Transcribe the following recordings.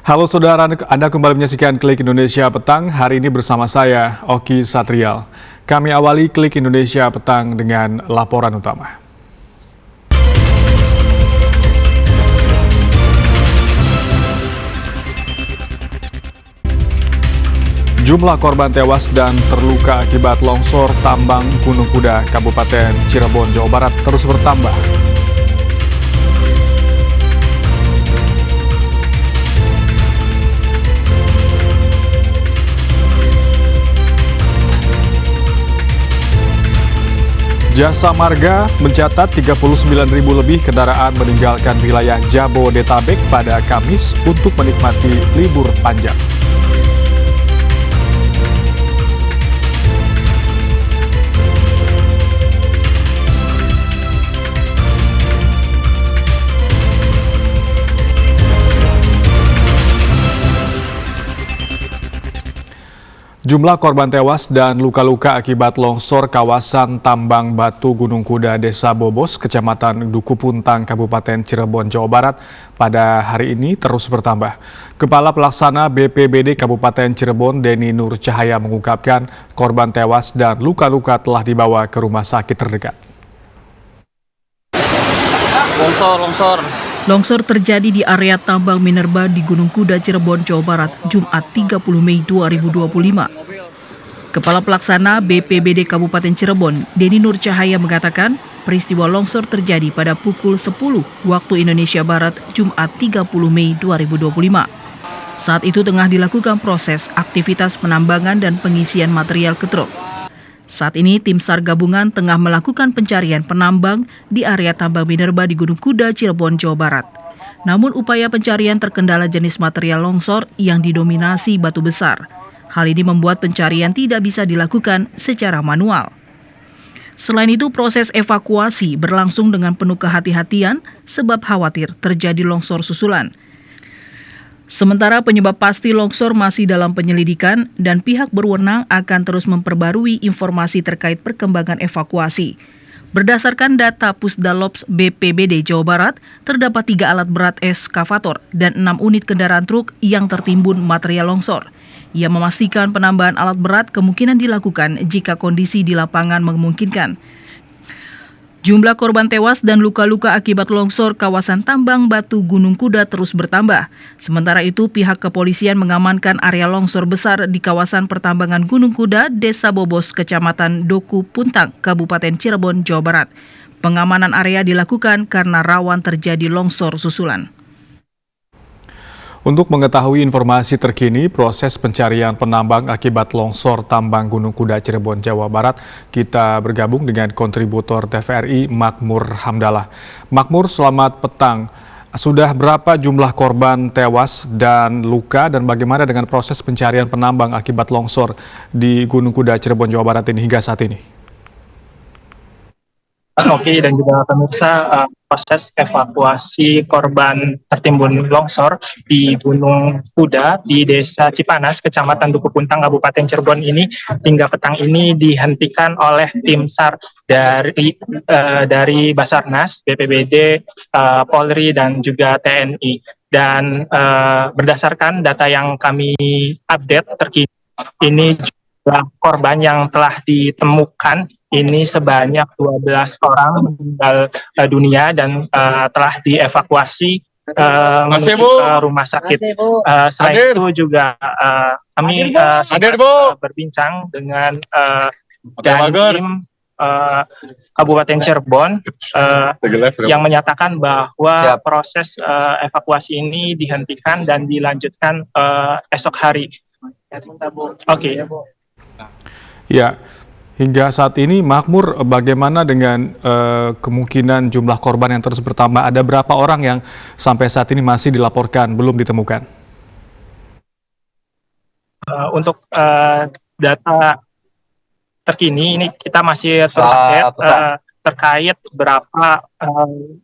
Halo saudara, Anda kembali menyaksikan Klik Indonesia Petang. Hari ini bersama saya, Oki Satrial. Kami awali Klik Indonesia Petang dengan laporan utama. Jumlah korban tewas dan terluka akibat longsor tambang Gunung Kuda, Kabupaten Cirebon, Jawa Barat terus bertambah. Jasa Marga mencatat 39.000 lebih kendaraan meninggalkan wilayah Jabodetabek pada Kamis untuk menikmati libur panjang. Jumlah korban tewas dan luka-luka akibat longsor kawasan Tambang Batu Gunung Kuda, Desa Bobos, Kecamatan Duku Puntang, Kabupaten Cirebon, Jawa Barat pada hari ini terus bertambah. Kepala Pelaksana BPBD Kabupaten Cirebon, Denny Nur Cahaya mengungkapkan korban tewas dan luka-luka telah dibawa ke rumah sakit terdekat. Longsor terjadi di area tambang minerba di Gunung Kuda, Cirebon, Jawa Barat, Jumat 30 Mei 2025. Kepala Pelaksana BPBD Kabupaten Cirebon, Denny Nur Cahaya mengatakan, peristiwa longsor terjadi pada pukul 10 waktu Indonesia Barat, Jumat 30 Mei 2025. Saat itu tengah dilakukan proses aktivitas penambangan dan pengisian material ke truk. Saat ini tim SAR gabungan tengah melakukan pencarian penambang di area tambang minerba di Gunung Kuda, Cirebon, Jawa Barat. Namun upaya pencarian terkendala jenis material longsor yang didominasi batu besar. Hal ini membuat pencarian tidak bisa dilakukan secara manual. Selain itu, proses evakuasi berlangsung dengan penuh kehati-hatian sebab khawatir terjadi longsor susulan. Sementara penyebab pasti longsor masih dalam penyelidikan dan pihak berwenang akan terus memperbarui informasi terkait perkembangan evakuasi. Berdasarkan data Pusdalops BPBD Jawa Barat, terdapat 3 alat berat eskavator dan 6 unit kendaraan truk yang tertimbun material longsor. Ia memastikan penambahan alat berat kemungkinan dilakukan jika kondisi di lapangan memungkinkan. Jumlah korban tewas dan luka-luka akibat longsor kawasan Tambang Batu Gunung Kuda terus bertambah. Sementara itu, pihak kepolisian mengamankan area longsor besar di kawasan pertambangan Gunung Kuda, Desa Bobos, Kecamatan Duku Puntang, Kabupaten Cirebon, Jawa Barat. Pengamanan area dilakukan karena rawan terjadi longsor susulan. Untuk mengetahui informasi terkini proses pencarian penambang akibat longsor tambang Gunung Kuda Cirebon, Jawa Barat, kita bergabung dengan kontributor TVRI Makmur Hamdallah. Makmur, selamat petang. Sudah berapa jumlah korban tewas dan luka dan bagaimana dengan proses pencarian penambang akibat longsor di Gunung Kuda Cirebon, Jawa Barat ini hingga saat ini? Oke, dan juga pemirsa, proses evakuasi korban tertimbun longsor di Gunung Kuda di Desa Cipanas, Kecamatan Duku Puntang, Kabupaten Cirebon ini hingga petang ini dihentikan oleh tim SAR dari Basarnas, BPBD, Polri, dan juga TNI. Dan berdasarkan data yang kami update terkini, ini jumlah korban yang telah ditemukan ini sebanyak 12 orang meninggal dunia dan telah dievakuasi menuju ke rumah sakit. Selain itu juga kami berbincang dengan Dandim Kabupaten Cirebon yang menyatakan bahwa proses evakuasi ini dihentikan dan dilanjutkan esok hari. Oke. Ya. Hingga saat ini, Makmur, bagaimana dengan kemungkinan jumlah korban yang terus bertambah? Ada berapa orang yang sampai saat ini masih dilaporkan, belum ditemukan? Untuk data terkini, ini kita masih terus terkait berapa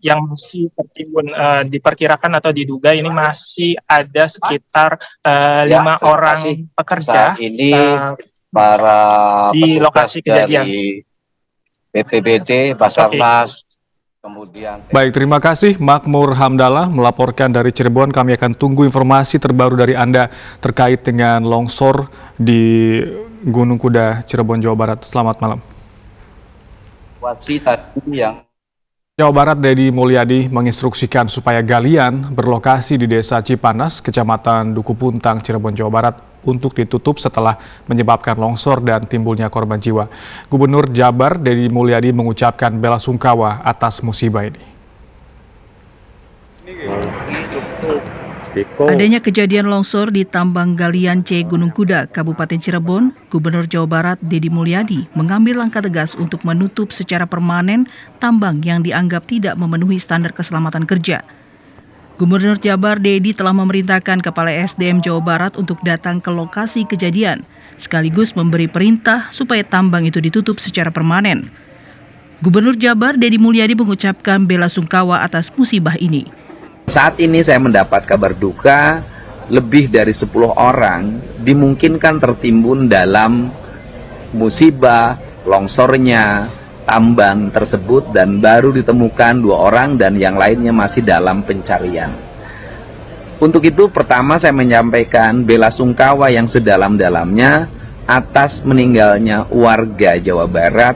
yang masih tertimbun. Diperkirakan atau diduga ini masih ada sekitar 5 orang pekerja para di lokasi kejadian dari BPBD, Basarnas, Baik, terima kasih Makmur Hamdallah melaporkan dari Cirebon. Kami akan tunggu informasi terbaru dari Anda terkait dengan longsor di Gunung Kuda, Cirebon, Jawa Barat. Selamat malam. Jawa Barat, Dedi Mulyadi menginstruksikan supaya galian berlokasi di Desa Cipanas, Kecamatan Duku Puntang, Cirebon, Jawa Barat untuk ditutup setelah menyebabkan longsor dan timbulnya korban jiwa. Gubernur Jabar, Dedi Mulyadi mengucapkan bela sungkawa atas musibah ini. Adanya kejadian longsor di tambang galian C Gunung Kuda, Kabupaten Cirebon, Gubernur Jawa Barat Dedi Mulyadi mengambil langkah tegas untuk menutup secara permanen tambang yang dianggap tidak memenuhi standar keselamatan kerja. Gubernur Jabar Dedi telah memerintahkan Kepala SDM Jawa Barat untuk datang ke lokasi kejadian, sekaligus memberi perintah supaya tambang itu ditutup secara permanen. Gubernur Jabar Dedi Mulyadi mengucapkan bela sungkawa atas musibah ini. Saat ini saya mendapat kabar duka, lebih dari 10 orang dimungkinkan tertimbun dalam musibah longsornya tambang tersebut, dan baru ditemukan 2 orang dan yang lainnya masih dalam pencarian. Untuk itu pertama saya menyampaikan bela sungkawa yang sedalam-dalamnya atas meninggalnya warga Jawa Barat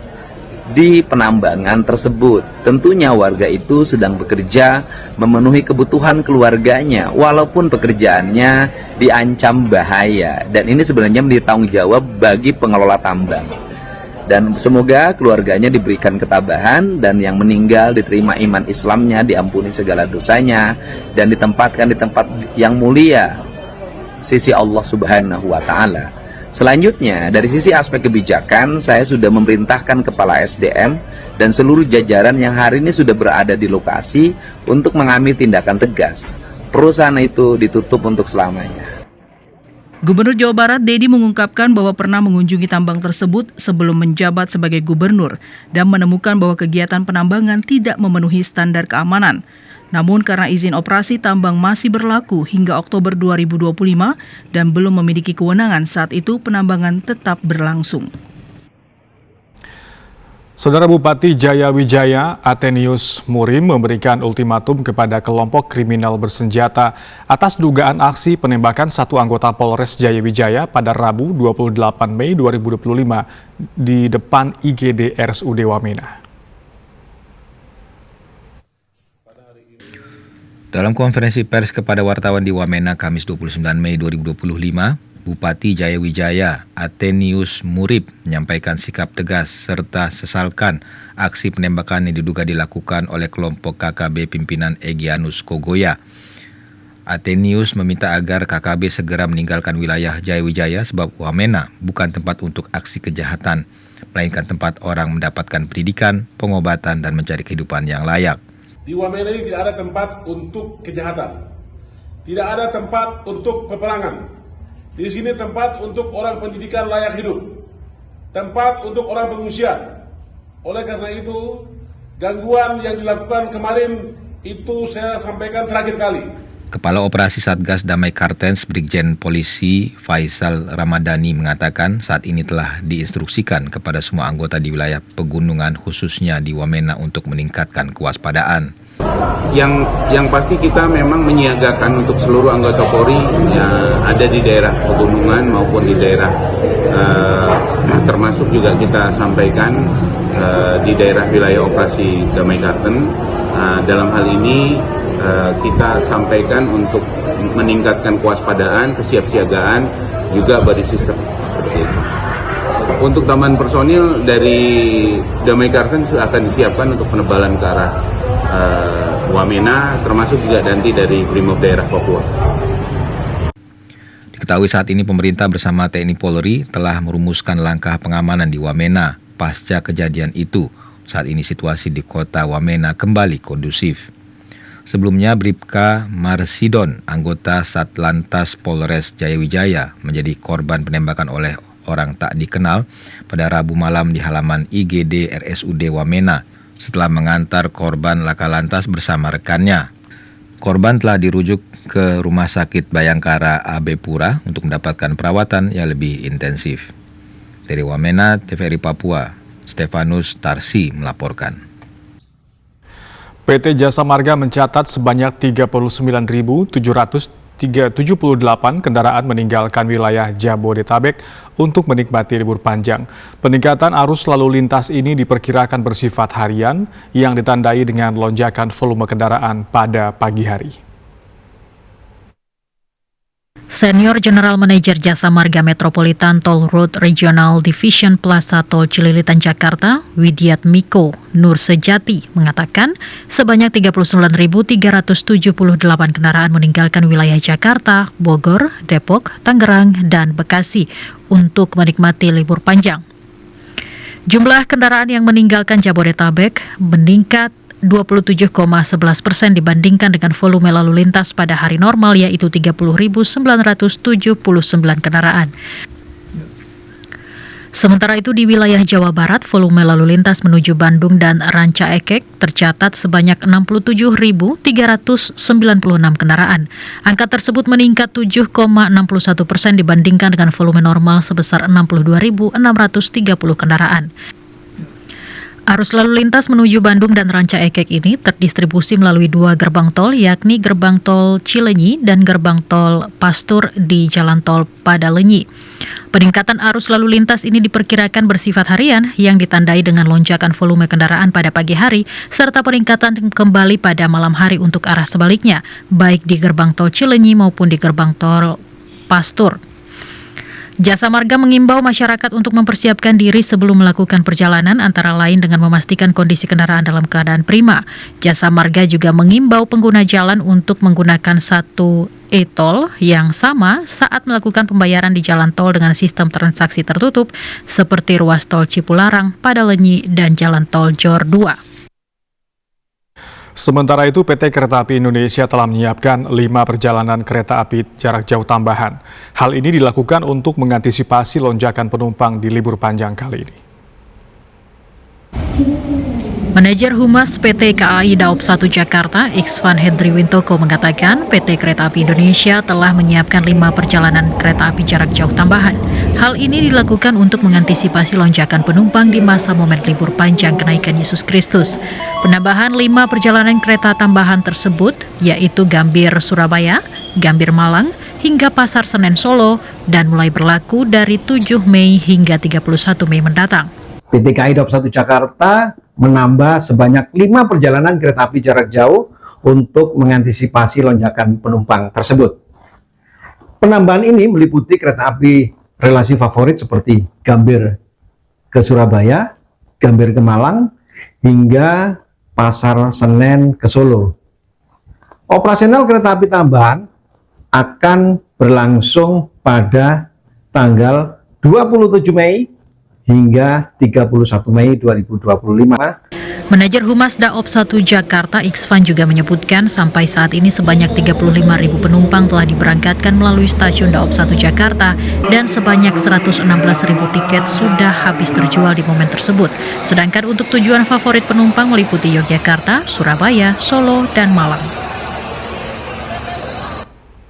di penambangan tersebut. Tentunya warga itu sedang bekerja memenuhi kebutuhan keluarganya walaupun pekerjaannya diancam bahaya, dan ini sebenarnya menjadi tanggung jawab bagi pengelola tambang. Dan semoga keluarganya diberikan ketabahan dan yang meninggal diterima iman Islamnya, diampuni segala dosanya dan ditempatkan di tempat yang mulia sisi Allah Subhanahu wa Ta'ala. Selanjutnya, dari sisi aspek kebijakan, saya sudah memerintahkan Kepala SDM dan seluruh jajaran yang hari ini sudah berada di lokasi untuk mengambil tindakan tegas. Perusahaan itu ditutup untuk selamanya. Gubernur Jawa Barat Dedi mengungkapkan bahwa pernah mengunjungi tambang tersebut sebelum menjabat sebagai gubernur dan menemukan bahwa kegiatan penambangan tidak memenuhi standar keamanan. Namun karena izin operasi tambang masih berlaku hingga Oktober 2025 dan belum memiliki kewenangan saat itu, penambangan tetap berlangsung. Saudara Bupati Jayawijaya Athenius Murim memberikan ultimatum kepada kelompok kriminal bersenjata atas dugaan aksi penembakan satu anggota Polres Jayawijaya pada Rabu 28 Mei 2025 di depan IGD RSUD Wamena. Dalam konferensi pers kepada wartawan di Wamena Kamis 29 Mei 2025, Bupati Jayawijaya Athenius Murim menyampaikan sikap tegas serta sesalkan aksi penembakan yang diduga dilakukan oleh kelompok KKB pimpinan Egyanus Kogoya. Athenius meminta agar KKB segera meninggalkan wilayah Jayawijaya sebab Wamena bukan tempat untuk aksi kejahatan, melainkan tempat orang mendapatkan pendidikan, pengobatan, dan mencari kehidupan yang layak. Di Wamena ini tidak ada tempat untuk kejahatan, tidak ada tempat untuk peperangan. Di sini tempat untuk orang pendidikan layak hidup, tempat untuk orang pengungsian. Oleh karena itu, gangguan yang dilakukan kemarin itu saya sampaikan terakhir kali. Kepala Operasi Satgas Damai Kartens Brigjen Polisi Faisal Ramadhani mengatakan saat ini telah diinstruksikan kepada semua anggota di wilayah pegunungan khususnya di Wamena untuk meningkatkan kewaspadaan. Yang pasti kita memang menyiagakan untuk seluruh anggota Polri yang ada di daerah pegunungan maupun di daerah termasuk juga kita sampaikan di daerah wilayah operasi Damai Karten. Dalam hal ini kita sampaikan untuk meningkatkan kewaspadaan, kesiapsiagaan juga body system seperti itu. Untuk tambahan personil dari Damai Karten akan disiapkan untuk penebalan ke arah Wamena, termasuk juga nanti dari Brimob daerah Papua. Diketahui saat ini pemerintah bersama TNI Polri telah merumuskan langkah pengamanan di Wamena pasca kejadian itu. Saat ini situasi di kota Wamena kembali kondusif. Sebelumnya Bribka Marsidon, anggota Satlantas Polres Jayawijaya, menjadi korban penembakan oleh orang tak dikenal pada Rabu malam di halaman IGD RSUD Wamena setelah mengantar korban laka lantas bersama rekannya. Korban telah dirujuk ke Rumah Sakit Bayangkara AB Pura untuk mendapatkan perawatan yang lebih intensif. Dari Wamena, TVRI Papua, Stefanus Tarsi melaporkan. PT Jasa Marga mencatat sebanyak 39.778 kendaraan meninggalkan wilayah Jabodetabek untuk menikmati libur panjang. Peningkatan arus lalu lintas ini diperkirakan bersifat harian yang ditandai dengan lonjakan volume kendaraan pada pagi hari. Senior General Manager Jasa Marga Metropolitan Toll Road Regional Division Plaza Tol Cililitan Jakarta, Widiat Miko Nur Sejati, mengatakan sebanyak 39.378 kendaraan meninggalkan wilayah Jakarta, Bogor, Depok, Tangerang, dan Bekasi untuk menikmati libur panjang. Jumlah kendaraan yang meninggalkan Jabodetabek meningkat 27,11% dibandingkan dengan volume lalu lintas pada hari normal, yaitu 30.979 kendaraan. Sementara itu di wilayah Jawa Barat, volume lalu lintas menuju Bandung dan Ranca Ekek tercatat sebanyak 67.396 kendaraan. Angka tersebut meningkat 7,61% dibandingkan dengan volume normal sebesar 62.630 kendaraan. Arus lalu lintas menuju Bandung dan Ranca Ekek ini terdistribusi melalui 2 gerbang tol, yakni gerbang tol Cilenyi dan gerbang tol Pastur di Jalan Tol Padalenyi. Peningkatan arus lalu lintas ini diperkirakan bersifat harian yang ditandai dengan lonjakan volume kendaraan pada pagi hari serta peningkatan kembali pada malam hari untuk arah sebaliknya, baik di gerbang tol Cilenyi maupun di gerbang tol Pastur. Jasa Marga mengimbau masyarakat untuk mempersiapkan diri sebelum melakukan perjalanan, antara lain dengan memastikan kondisi kendaraan dalam keadaan prima. Jasa Marga juga mengimbau pengguna jalan untuk menggunakan satu e-tol yang sama saat melakukan pembayaran di jalan tol dengan sistem transaksi tertutup seperti ruas tol Cipularang, Padalenyi, dan jalan tol Jor 2. Sementara itu, PT Kereta Api Indonesia telah menyiapkan 5 perjalanan kereta api jarak jauh tambahan. Hal ini dilakukan untuk mengantisipasi lonjakan penumpang di libur panjang kali ini. Manajer Humas PT KAI Daop 1 Jakarta, Iksvan Hendri Wintoko, mengatakan PT Kereta Api Indonesia telah menyiapkan 5 perjalanan kereta api jarak jauh tambahan. Hal ini dilakukan untuk mengantisipasi lonjakan penumpang di masa momen libur panjang kenaikan Yesus Kristus. Penambahan 5 perjalanan kereta tambahan tersebut yaitu Gambir Surabaya, Gambir Malang, hingga Pasar Senen Solo, dan mulai berlaku dari 7 Mei hingga 31 Mei mendatang. PT KAI Daop 1 Jakarta menambah sebanyak 5 perjalanan kereta api jarak jauh untuk mengantisipasi lonjakan penumpang tersebut. Penambahan ini meliputi kereta api relasi favorit seperti Gambir ke Surabaya, Gambir ke Malang, hingga Pasar Senen ke Solo. Operasional kereta api tambahan akan berlangsung pada tanggal 27 Mei hingga 31 Mei 2025. Manajer Humas Daop 1 Jakarta, Iksvan, juga menyebutkan sampai saat ini sebanyak 35.000 penumpang telah diberangkatkan melalui stasiun Daop 1 Jakarta dan sebanyak 116.000 tiket sudah habis terjual di momen tersebut. Sedangkan untuk tujuan favorit penumpang meliputi Yogyakarta, Surabaya, Solo, dan Malang.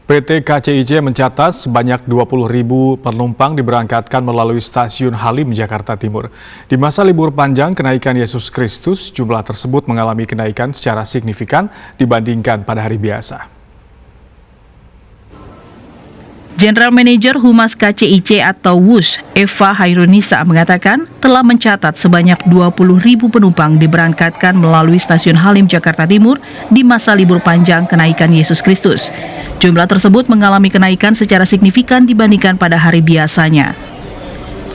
PT KCIC mencatat sebanyak 20.000 penumpang diberangkatkan melalui stasiun Halim, Jakarta Timur. Di masa libur panjang kenaikan Yesus Kristus, jumlah tersebut mengalami kenaikan secara signifikan dibandingkan pada hari biasa. General Manager Humas KCIC atau WUS, Eva Hairunisa, mengatakan telah mencatat sebanyak 20.000 penumpang diberangkatkan melalui stasiun Halim, Jakarta Timur di masa libur panjang kenaikan Yesus Kristus. Jumlah tersebut mengalami kenaikan secara signifikan dibandingkan pada hari biasanya.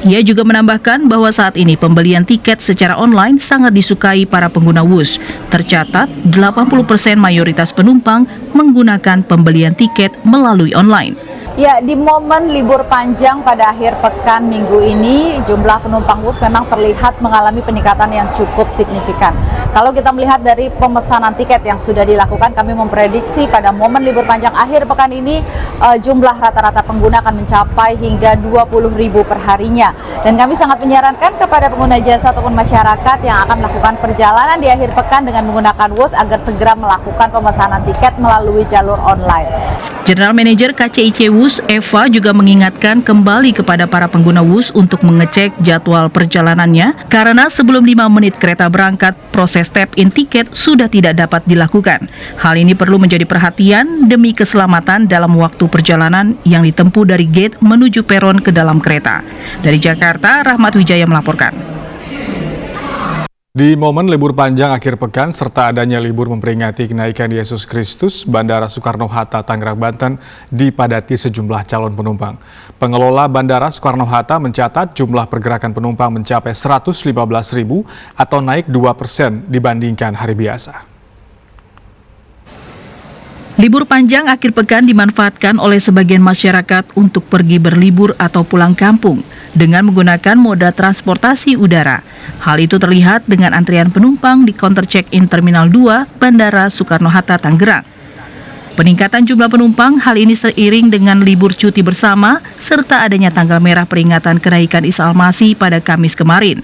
Ia juga menambahkan bahwa saat ini pembelian tiket secara online sangat disukai para pengguna WUS. Tercatat 80% mayoritas penumpang menggunakan pembelian tiket melalui online. Ya, di momen libur panjang pada akhir pekan minggu ini, jumlah penumpang WUS memang terlihat mengalami peningkatan yang cukup signifikan. Kalau kita melihat dari pemesanan tiket yang sudah dilakukan, kami memprediksi pada momen libur panjang akhir pekan ini, jumlah rata-rata pengguna akan mencapai hingga 20.000 per harinya. Dan kami sangat menyarankan kepada pengguna jasa ataupun masyarakat yang akan melakukan perjalanan di akhir pekan dengan menggunakan WUS agar segera melakukan pemesanan tiket melalui jalur online. General Manager KCIC WUS WUS, Eva juga mengingatkan kembali kepada para pengguna WUS untuk mengecek jadwal perjalanannya karena sebelum 5 menit kereta berangkat, proses tap-in tiket sudah tidak dapat dilakukan. Hal ini perlu menjadi perhatian demi keselamatan dalam waktu perjalanan yang ditempuh dari gate menuju peron ke dalam kereta. Dari Jakarta, Rahmat Wijaya melaporkan. Di momen libur panjang akhir pekan serta adanya libur memperingati kenaikan Yesus Kristus, Bandara Soekarno-Hatta, Tangerang, Banten dipadati sejumlah calon penumpang. Pengelola Bandara Soekarno-Hatta mencatat jumlah pergerakan penumpang mencapai 115.000 atau naik 2% dibandingkan hari biasa. Libur panjang akhir pekan dimanfaatkan oleh sebagian masyarakat untuk pergi berlibur atau pulang kampung dengan menggunakan moda transportasi udara. Hal itu terlihat dengan antrian penumpang di counter check-in Terminal 2 Bandara Soekarno-Hatta, Tangerang. Peningkatan jumlah penumpang hal ini seiring dengan libur cuti bersama serta adanya tanggal merah peringatan kenaikan Isa Al-Masih pada Kamis kemarin.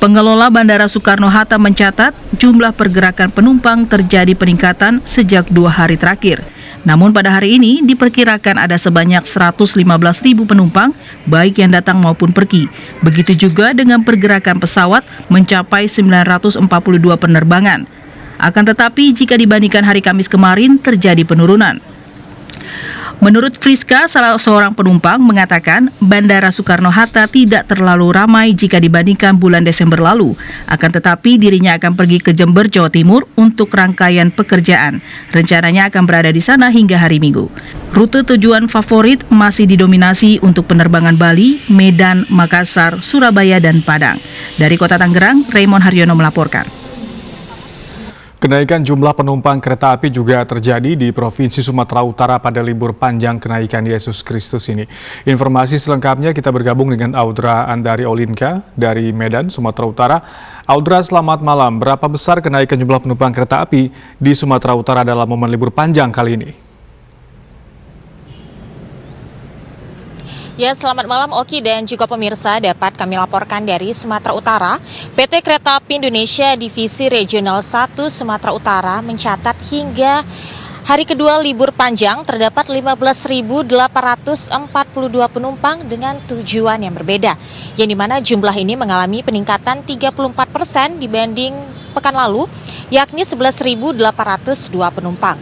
Pengelola Bandara Soekarno-Hatta mencatat jumlah pergerakan penumpang terjadi peningkatan sejak 2 hari terakhir. Namun pada hari ini diperkirakan ada sebanyak 115.000 penumpang, baik yang datang maupun pergi. Begitu juga dengan pergerakan pesawat mencapai 942 penerbangan. Akan tetapi jika dibandingkan hari Kamis kemarin terjadi penurunan. Menurut Friska, salah seorang penumpang mengatakan Bandara Soekarno-Hatta tidak terlalu ramai jika dibandingkan bulan Desember lalu. Akan tetapi dirinya akan pergi ke Jember, Jawa Timur untuk rangkaian pekerjaan. Rencananya akan berada di sana hingga hari Minggu. Rute tujuan favorit masih didominasi untuk penerbangan Bali, Medan, Makassar, Surabaya, dan Padang. Dari Kota Tangerang, Raymond Haryono melaporkan. Kenaikan jumlah penumpang kereta api juga terjadi di Provinsi Sumatera Utara pada libur panjang kenaikan Yesus Kristus ini. Informasi selengkapnya kita bergabung dengan Audra Andari Olinka dari Medan, Sumatera Utara. Audra, selamat malam. Berapa besar kenaikan jumlah penumpang kereta api di Sumatera Utara dalam momen libur panjang kali ini? Ya, selamat malam Oki dan juga pemirsa, dapat kami laporkan dari Sumatera Utara. PT Kereta Api Indonesia Divisi Regional 1 Sumatera Utara mencatat hingga hari kedua libur panjang terdapat 15.842 penumpang dengan tujuan yang berbeda, yang dimana jumlah ini mengalami peningkatan 34% dibanding pekan lalu, yakni 11.802 penumpang.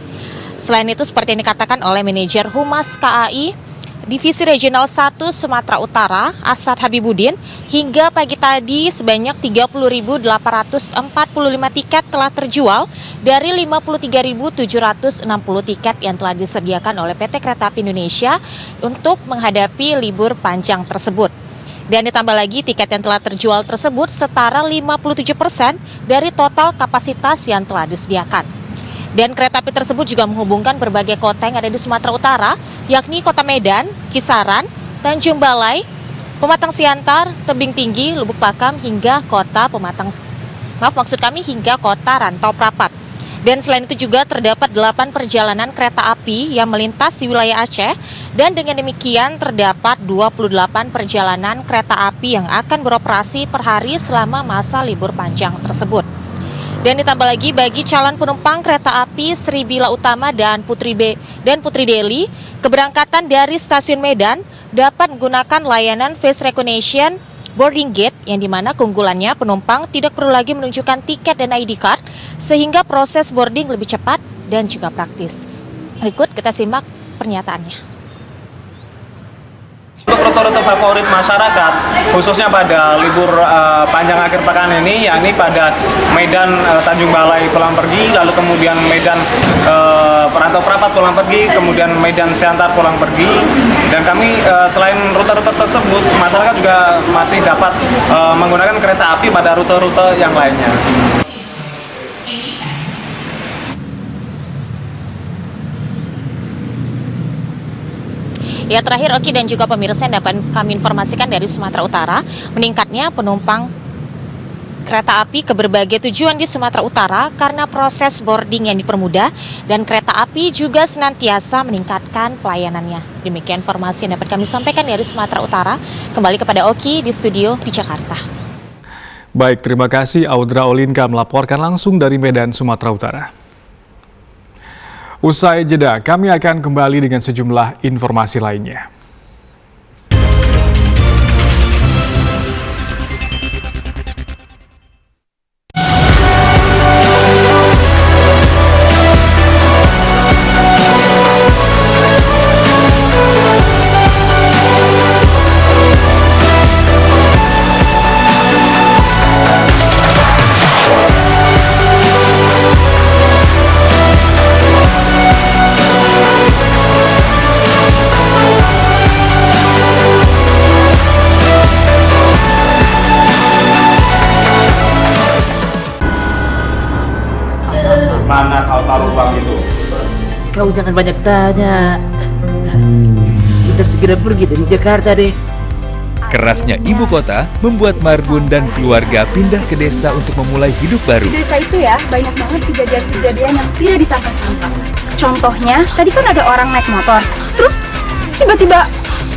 Selain itu, seperti yang dikatakan oleh manajer Humas KAI Divisi Regional 1 Sumatera Utara, Asad Habibuddin, hingga pagi tadi sebanyak 30.845 tiket telah terjual dari 53.760 tiket yang telah disediakan oleh PT Kereta Api Indonesia untuk menghadapi libur panjang tersebut. Dan ditambah lagi tiket yang telah terjual tersebut setara 57% dari total kapasitas yang telah disediakan. Dan kereta api tersebut juga menghubungkan berbagai kota yang ada di Sumatera Utara, yakni Kota Medan, Kisaran, Tanjung Balai, Pematang Siantar, Tebing Tinggi, Lubuk Pakam, hingga Kota hingga Kota Rantau Prapat. Dan selain itu juga terdapat 8 perjalanan kereta api yang melintas di wilayah Aceh, dan dengan demikian terdapat 28 perjalanan kereta api yang akan beroperasi per hari selama masa libur panjang tersebut. Dan ditambah lagi bagi calon penumpang kereta api Sri Bila Utama dan Putri Deli, keberangkatan dari stasiun Medan dapat menggunakan layanan face recognition boarding gate, yang dimana keunggulannya penumpang tidak perlu lagi menunjukkan tiket dan ID card sehingga proses boarding lebih cepat dan juga praktis. Berikut kita simak pernyataannya. Untuk rute-rute favorit masyarakat, khususnya pada libur panjang akhir pekan ini, yakni pada Medan Tanjung Balai pulang pergi, lalu kemudian Medan Rantau Prapat pulang pergi, kemudian Medan Siantar pulang pergi. Dan kami selain rute-rute tersebut, masyarakat juga masih dapat menggunakan kereta api pada rute-rute yang lainnya. Ya, terakhir Oki dan juga pemirsa yang dapat kami informasikan dari Sumatera Utara, meningkatnya penumpang kereta api ke berbagai tujuan di Sumatera Utara karena proses boarding yang dipermudah, dan kereta api juga senantiasa meningkatkan pelayanannya. Demikian informasi yang dapat kami sampaikan dari Sumatera Utara. Kembali kepada Oki di studio di Jakarta. Baik, terima kasih Audra Olinka melaporkan langsung dari Medan, Sumatera Utara. Usai jeda, kami akan kembali dengan sejumlah informasi lainnya. Mana kau taruh uang itu? Kau jangan banyak tanya. Kita segera pergi dari Jakarta deh. Kerasnya ibu kota membuat Margun dan keluarga pindah ke desa untuk memulai hidup baru. Di desa itu ya, banyak banget kejadian-kejadian yang tidak disangka-sangka. Contohnya, tadi kan ada orang naik motor, terus tiba-tiba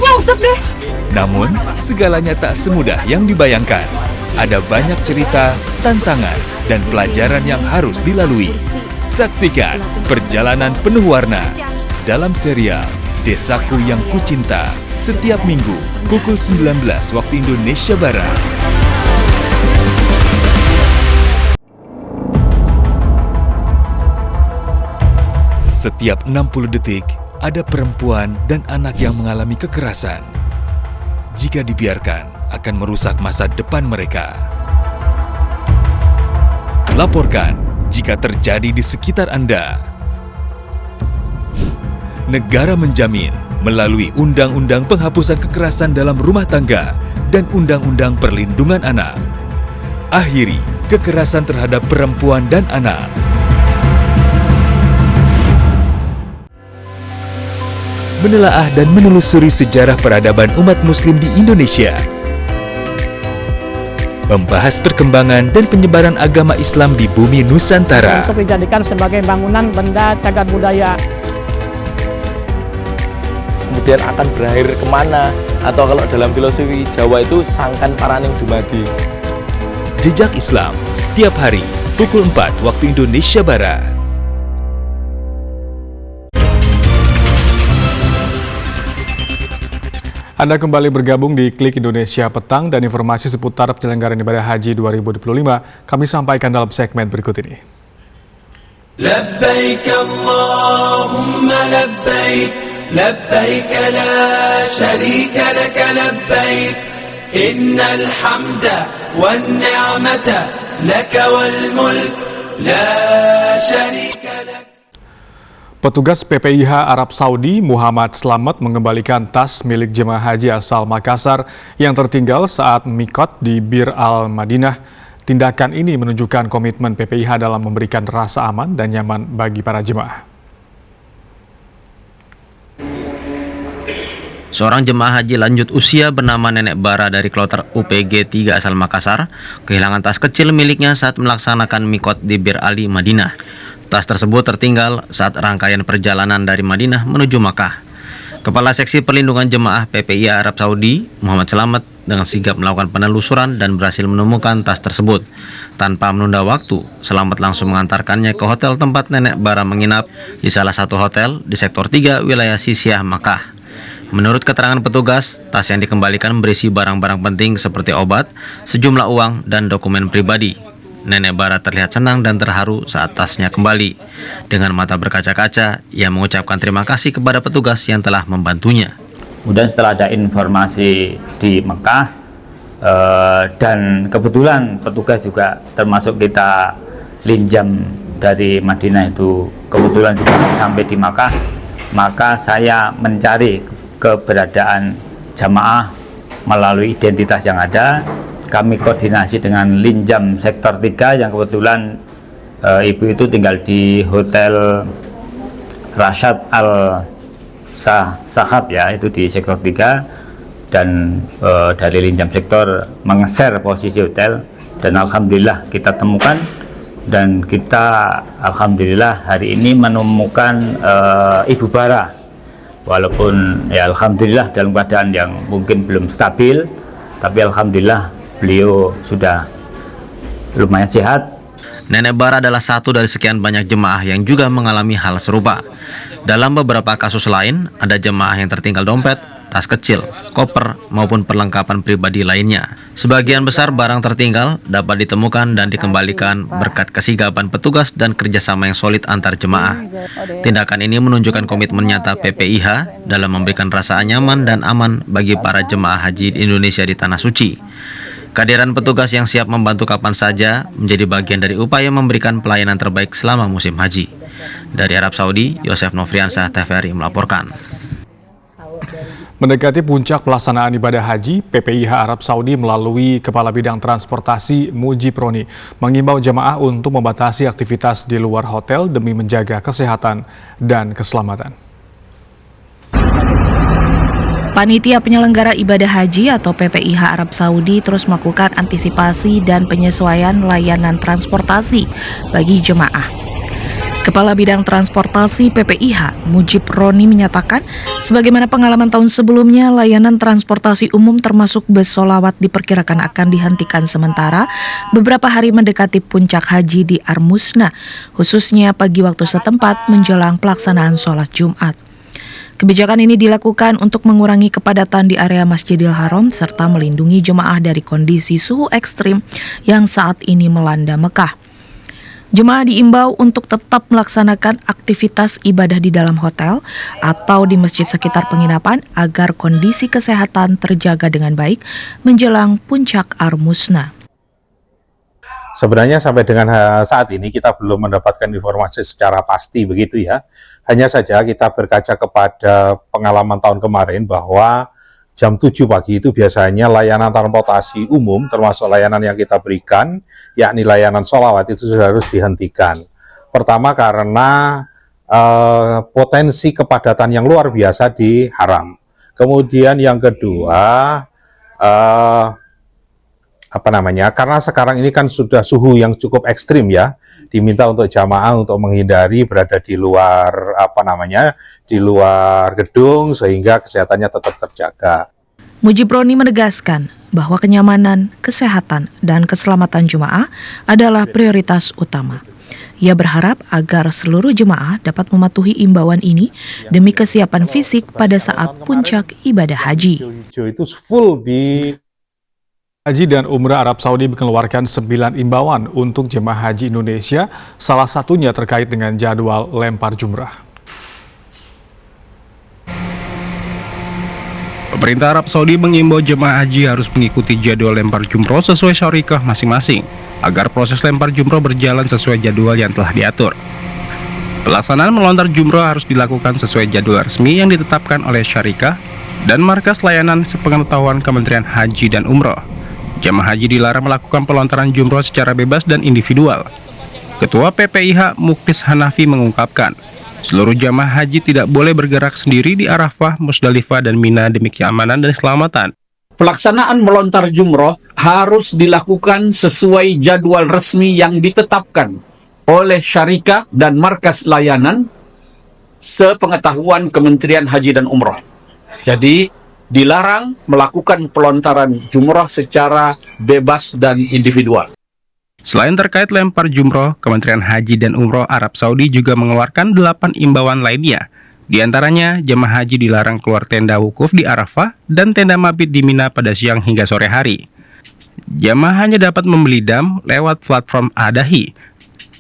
nyungsep deh. Namun, segalanya tak semudah yang dibayangkan. Ada banyak cerita, tantangan, dan pelajaran yang harus dilalui. Saksikan perjalanan penuh warna dalam serial Desaku Yang Kucinta setiap minggu pukul 19 waktu Indonesia Barat. Setiap 60 detik ada perempuan dan anak yang mengalami kekerasan. Jika dibiarkan, akan merusak masa depan mereka. Laporkan jika terjadi di sekitar Anda. Negara menjamin melalui Undang-Undang Penghapusan Kekerasan dalam Rumah Tangga dan Undang-Undang Perlindungan Anak. Akhiri kekerasan terhadap perempuan dan anak. Menelaah dan menelusuri sejarah peradaban umat Muslim di Indonesia. Membahas perkembangan dan penyebaran agama Islam di bumi Nusantara. Untuk dijadikan sebagai bangunan benda cagar budaya. Kemudian akan berakhir kemana? Atau kalau dalam filosofi Jawa itu sangkan paraning dumadi. Jejak Islam setiap hari pukul 4 waktu Indonesia Barat. Anda kembali bergabung di Klik Indonesia Petang dan informasi seputar penyelenggaraan ibadah haji 2025 kami sampaikan dalam segmen berikut ini. Labbaik Allahumma labbaik, labbaik la syarika laka labbaik, innal hamda wan ni'mata laka wal mulk la syarika laka. Petugas PPIH Arab Saudi Muhammad Slamet mengembalikan tas milik jemaah haji asal Makassar yang tertinggal saat mikot di Bir Al Madinah. Tindakan ini menunjukkan komitmen PPIH dalam memberikan rasa aman dan nyaman bagi para jemaah. Seorang jemaah haji lanjut usia bernama Nenek Bara dari kloter UPG 3 asal Makassar kehilangan tas kecil miliknya saat melaksanakan mikot di Bir Ali Madinah. Tas tersebut tertinggal saat rangkaian perjalanan dari Madinah menuju Makkah. Kepala Seksi Perlindungan Jemaah PPIH Arab Saudi, Muhammad Slamet, dengan sigap melakukan penelusuran dan berhasil menemukan tas tersebut. Tanpa menunda waktu, Slamet langsung mengantarkannya ke hotel tempat Nenek Bara menginap di salah satu hotel di Sektor 3 wilayah Sisiah, Makkah. Menurut keterangan petugas, tas yang dikembalikan berisi barang-barang penting seperti obat, sejumlah uang, dan dokumen pribadi. Nenek Bara terlihat senang dan terharu saat tasnya kembali. Dengan mata berkaca-kaca, ia mengucapkan terima kasih kepada petugas yang telah membantunya. Kemudian setelah ada informasi di Mekah, dan kebetulan petugas juga termasuk kita linjam dari Madinah itu kebetulan juga sampai di Makkah, maka saya mencari keberadaan jamaah melalui identitas yang ada. Kami koordinasi dengan Linjam Sektor 3 yang kebetulan ibu itu tinggal di Hotel Rashad Al Sahab ya, itu di Sektor 3, dan dari Linjam Sektor meng-share posisi hotel dan alhamdulillah kita temukan, dan kita alhamdulillah hari ini menemukan Ibu Bara, walaupun ya alhamdulillah dalam keadaan yang mungkin belum stabil, tapi alhamdulillah beliau sudah lumayan sehat. Nenek Bara adalah satu dari sekian banyak jemaah yang juga mengalami hal serupa. Dalam beberapa kasus lain, ada jemaah yang tertinggal dompet, tas kecil, koper, maupun perlengkapan pribadi lainnya. Sebagian besar barang tertinggal dapat ditemukan dan dikembalikan berkat kesigapan petugas dan kerjasama yang solid antar jemaah. Tindakan ini menunjukkan komitmen nyata PPIH dalam memberikan rasa nyaman dan aman bagi para jemaah haji Indonesia di Tanah Suci. Kehadiran petugas yang siap membantu kapan saja menjadi bagian dari upaya memberikan pelayanan terbaik selama musim haji. Dari Arab Saudi, Yosef Nofriansah, TVRI melaporkan. Mendekati puncak pelaksanaan ibadah haji, PPIH Arab Saudi melalui Kepala Bidang Transportasi Mujib Roni mengimbau jemaah untuk membatasi aktivitas di luar hotel demi menjaga kesehatan dan keselamatan. Panitia Penyelenggara Ibadah Haji atau PPIH Arab Saudi terus melakukan antisipasi dan penyesuaian layanan transportasi bagi jemaah. Kepala Bidang Transportasi PPIH, Mujib Roni menyatakan, sebagaimana pengalaman tahun sebelumnya, layanan transportasi umum termasuk bus sholawat diperkirakan akan dihentikan sementara beberapa hari mendekati puncak haji di Armusna, khususnya pagi waktu setempat menjelang pelaksanaan sholat Jumat. Kebijakan ini dilakukan untuk mengurangi kepadatan di area Masjidil Haram serta melindungi jemaah dari kondisi suhu ekstrim yang saat ini melanda Mekah. Jemaah diimbau untuk tetap melaksanakan aktivitas ibadah di dalam hotel atau di masjid sekitar penginapan agar kondisi kesehatan terjaga dengan baik menjelang puncak Armusna. Sebenarnya sampai dengan saat ini kita belum mendapatkan informasi secara pasti begitu ya. Hanya saja kita berkaca kepada pengalaman tahun kemarin bahwa jam 7 pagi itu biasanya layanan transportasi umum termasuk layanan yang kita berikan, yakni layanan sholawat itu sudah harus dihentikan. Pertama karena potensi kepadatan yang luar biasa di Haram. Kemudian yang kedua, karena sekarang ini kan sudah suhu yang cukup ekstrim ya, diminta untuk jamaah untuk menghindari berada di luar di luar gedung sehingga kesehatannya tetap terjaga. Mujib Roni menegaskan bahwa kenyamanan, kesehatan, dan keselamatan jemaah adalah prioritas utama. Ia berharap agar seluruh jemaah dapat mematuhi imbauan ini demi kesiapan fisik pada saat puncak ibadah haji. Itu full di Haji dan Umrah Arab Saudi mengeluarkan 9 imbauan untuk jemaah haji Indonesia, salah satunya terkait dengan jadwal lempar jumrah. Pemerintah Arab Saudi mengimbau jemaah haji harus mengikuti jadwal lempar jumroh sesuai syarikah masing-masing, agar proses lempar jumroh berjalan sesuai jadwal yang telah diatur. Pelaksanaan melontar jumroh harus dilakukan sesuai jadwal resmi yang ditetapkan oleh syarikah dan markas layanan sepengetahuan Kementerian Haji dan Umroh. Jemaah haji dilarang melakukan pelontaran jumroh secara bebas dan individual. Ketua PPIH Muklis Hanafi mengungkapkan, seluruh jemaah haji tidak boleh bergerak sendiri di Arafah, Musdalifah, dan Mina demi keamanan dan keselamatan. Pelaksanaan melontar jumroh harus dilakukan sesuai jadwal resmi yang ditetapkan oleh syarikah dan markas layanan sepengetahuan Kementerian Haji dan Umroh. Jadi, dilarang melakukan pelontaran jumroh secara bebas dan individual. Selain terkait lempar jumroh, Kementerian Haji dan Umroh Arab Saudi juga mengeluarkan 8 imbauan lainnya. Di antaranya, jemaah haji dilarang keluar tenda wukuf di Arafah dan tenda mabit di Mina pada siang hingga sore hari. Jemaah hanya dapat membeli dam lewat platform Adahi,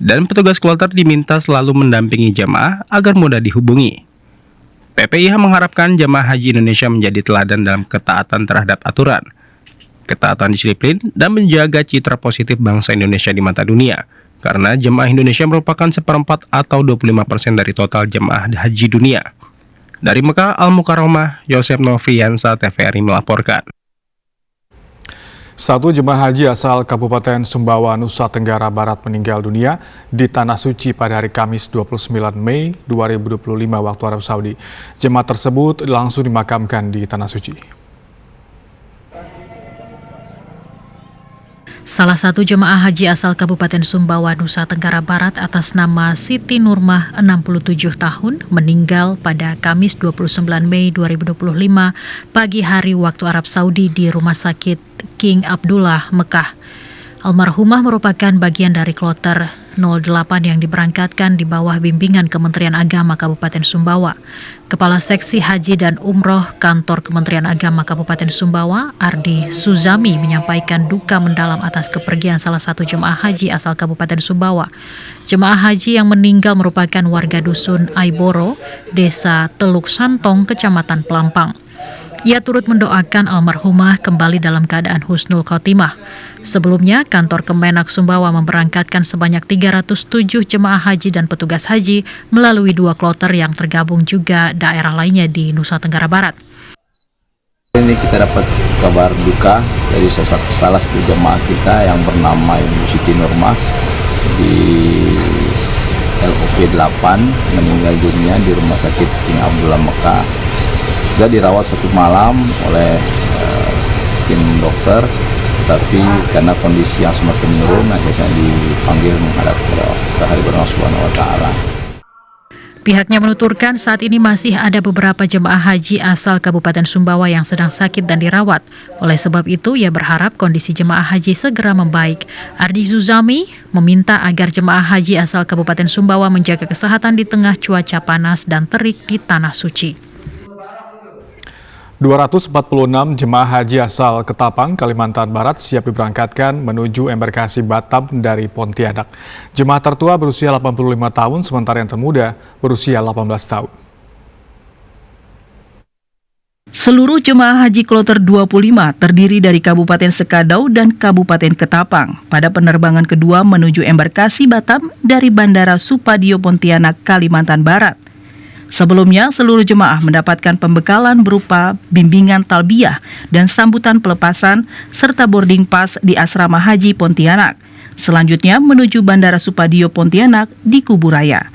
dan petugas kloter diminta selalu mendampingi jemaah agar mudah dihubungi. PPIH mengharapkan jemaah haji Indonesia menjadi teladan dalam ketaatan terhadap aturan, ketaatan disiplin, dan menjaga citra positif bangsa Indonesia di mata dunia. Karena jemaah Indonesia merupakan 1/4 atau 25% dari total jemaah haji dunia. Dari Mekah, Al-Mukarramah, Yosef Nofriansah, TVRI melaporkan. Satu jemaah haji asal Kabupaten Sumbawa, Nusa Tenggara Barat meninggal dunia di Tanah Suci pada hari Kamis 29 Mei 2025 waktu Arab Saudi. Jemaah tersebut langsung dimakamkan di Tanah Suci. Salah satu jemaah haji asal Kabupaten Sumbawa, Nusa Tenggara Barat atas nama Siti Nurmah, 67 tahun, meninggal pada Kamis 29 Mei 2025 pagi hari waktu Arab Saudi di Rumah Sakit King Abdullah, Mekah. Almarhumah merupakan bagian dari kloter 08 yang diberangkatkan di bawah bimbingan Kementerian Agama Kabupaten Sumbawa. Kepala Seksi Haji dan Umroh Kantor Kementerian Agama Kabupaten Sumbawa, Ardi Suzami, menyampaikan duka mendalam atas kepergian salah satu jemaah haji asal Kabupaten Sumbawa. Jemaah haji yang meninggal merupakan warga dusun Aiboro, Desa Teluk Santong, Kecamatan Pelampang. Ia turut mendoakan almarhumah kembali dalam keadaan husnul khotimah. Sebelumnya, kantor Kemenak Sumbawa memberangkatkan sebanyak 307 jemaah haji dan petugas haji melalui 2 kloter yang tergabung juga daerah lainnya di Nusa Tenggara Barat. Ini kita dapat kabar duka dari salah satu jemaah kita yang bernama Ibu Siti Nurmah di LOP 8 meninggal dunia di Rumah Sakit King Abdullah Mekah. Sudah dirawat 1 malam oleh tim dokter, tapi karena kondisi yang semakin menurun akhirnya dipanggil menghadap ke hadirat Allah Subhanahu wa Ta'ala. Pihaknya menuturkan saat ini masih ada beberapa jemaah haji asal Kabupaten Sumbawa yang sedang sakit dan dirawat. Oleh sebab itu, ia berharap kondisi jemaah haji segera membaik. Ardi Suzami meminta agar jemaah haji asal Kabupaten Sumbawa menjaga kesehatan di tengah cuaca panas dan terik di Tanah Suci. 246 jemaah haji asal Ketapang, Kalimantan Barat siap diberangkatkan menuju embarkasi Batam dari Pontianak. Jemaah tertua berusia 85 tahun, sementara yang termuda berusia 18 tahun. Seluruh jemaah haji kloter 25 terdiri dari Kabupaten Sekadau dan Kabupaten Ketapang pada penerbangan kedua menuju embarkasi Batam dari Bandara Supadio Pontianak, Kalimantan Barat. Sebelumnya, seluruh jemaah mendapatkan pembekalan berupa bimbingan talbiyah dan sambutan pelepasan serta boarding pass di Asrama Haji Pontianak. Selanjutnya menuju Bandara Supadio Pontianak di Kuburaya.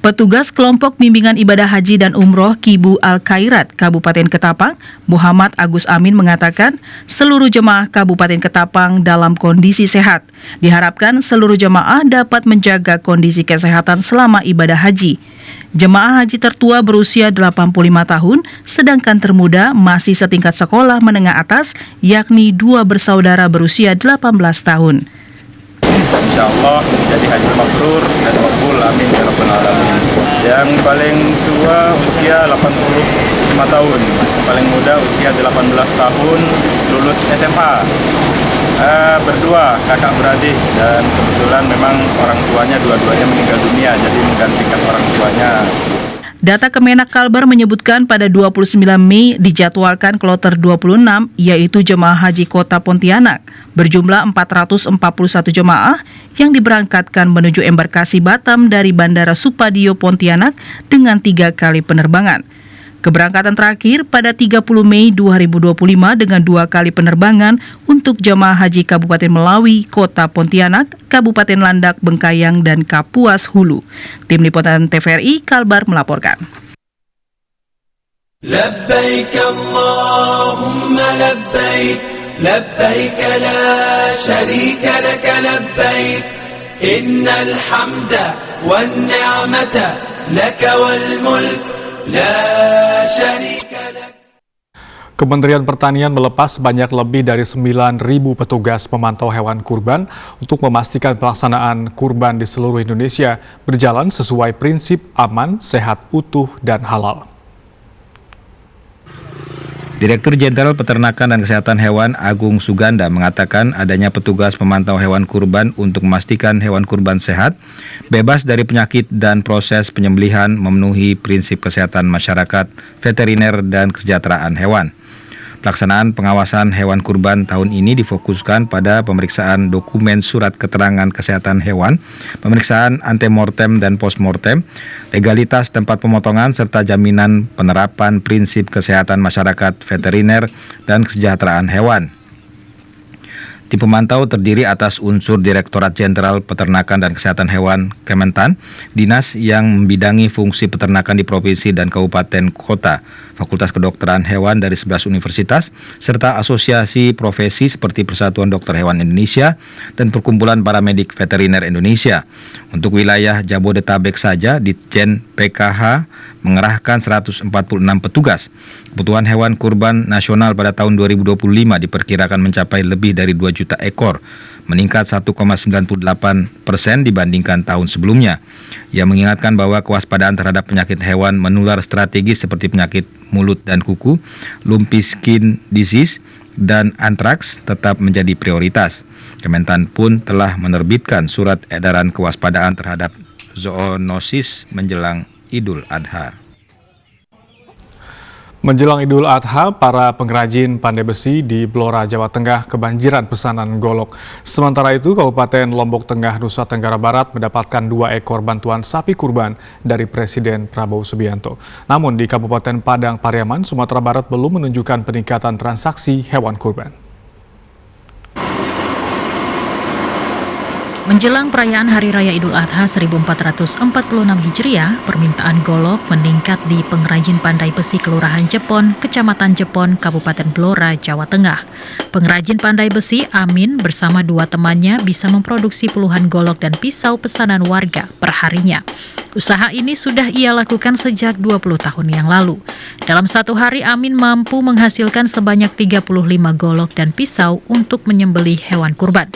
Petugas kelompok bimbingan ibadah haji dan umroh Kibu Al-Khairat Kabupaten Ketapang, Muhammad Agus Amin mengatakan seluruh jemaah Kabupaten Ketapang dalam kondisi sehat. Diharapkan seluruh jemaah dapat menjaga kondisi kesehatan selama ibadah haji. Jemaah haji tertua berusia 85 tahun, sedangkan termuda masih setingkat sekolah menengah atas, yakni 2 bersaudara berusia 18 tahun. Insya Allah jadi haji mabrur dan makbul, amin ya rabbal alamin. Yang paling tua usia 85 tahun, paling muda usia 18 tahun, lulus SMA. Berdua kakak beradik, dan kebetulan memang orang tuanya dua-duanya meninggal dunia, jadi menggantikan orang tuanya. Data Kemenak Kalbar menyebutkan pada 29 Mei dijadwalkan kloter 26, yaitu jemaah haji kota Pontianak, berjumlah 441 jemaah yang diberangkatkan menuju embarkasi Batam dari Bandara Supadio Pontianak dengan 3 kali penerbangan. Keberangkatan terakhir pada 30 Mei 2025 dengan 2 kali penerbangan untuk jemaah haji Kabupaten Melawi, Kota Pontianak, Kabupaten Landak, Bengkayang, dan Kapuas Hulu. Tim Liputan TVRI Kalbar melaporkan. Labbaik Allahumma labbaik, labbaik la syarika laka labbaik, innal hamda wan ni'mata laka wal mulk. Kementerian Pertanian melepas sebanyak lebih dari 9.000 petugas pemantau hewan kurban untuk memastikan pelaksanaan kurban di seluruh Indonesia berjalan sesuai prinsip aman, sehat, utuh, dan halal. Direktur Jenderal Peternakan dan Kesehatan Hewan Agung Suganda mengatakan adanya petugas pemantau hewan kurban untuk memastikan hewan kurban sehat, bebas dari penyakit dan proses penyembelihan memenuhi prinsip kesehatan masyarakat, veteriner, dan kesejahteraan hewan. Pelaksanaan pengawasan hewan kurban tahun ini difokuskan pada pemeriksaan dokumen surat keterangan kesehatan hewan, pemeriksaan antemortem dan postmortem, legalitas tempat pemotongan, serta jaminan penerapan prinsip kesehatan masyarakat, veteriner, dan kesejahteraan hewan. Tim pemantau terdiri atas unsur Direktorat Jenderal Peternakan dan Kesehatan Hewan Kementan, dinas yang membidangi fungsi peternakan di provinsi dan kabupaten kota, Fakultas Kedokteran Hewan dari 11 universitas, serta asosiasi profesi seperti Persatuan Dokter Hewan Indonesia dan Perkumpulan Paramedik Veteriner Indonesia. Untuk wilayah Jabodetabek saja, Ditjen PKH mengerahkan 146 petugas. Kebutuhan hewan kurban nasional pada tahun 2025 diperkirakan mencapai lebih dari 2 juta ekor, meningkat 1,98% dibandingkan tahun sebelumnya. Ia mengingatkan bahwa kewaspadaan terhadap penyakit hewan menular strategis seperti penyakit mulut dan kuku, lumpy skin disease, dan antraks tetap menjadi prioritas. Kementan pun telah menerbitkan surat edaran kewaspadaan terhadap zoonosis menjelang Idul Adha. Menjelang Idul Adha, para pengrajin pandai besi di Blora, Jawa Tengah kebanjiran pesanan golok. Sementara itu, Kabupaten Lombok Tengah, Nusa Tenggara Barat mendapatkan 2 ekor bantuan sapi kurban dari Presiden Prabowo Subianto. Namun di Kabupaten Padang Pariaman, Sumatera Barat belum menunjukkan peningkatan transaksi hewan kurban. Menjelang perayaan Hari Raya Idul Adha 1446 Hijriah, permintaan golok meningkat di pengrajin pandai besi Kelurahan Jepon, Kecamatan Jepon, Kabupaten Blora, Jawa Tengah. Pengrajin pandai besi Amin bersama 2 temannya bisa memproduksi puluhan golok dan pisau pesanan warga per harinya. Usaha ini sudah ia lakukan sejak 20 tahun yang lalu. Dalam satu hari, Amin mampu menghasilkan sebanyak 35 golok dan pisau untuk menyembelih hewan kurban.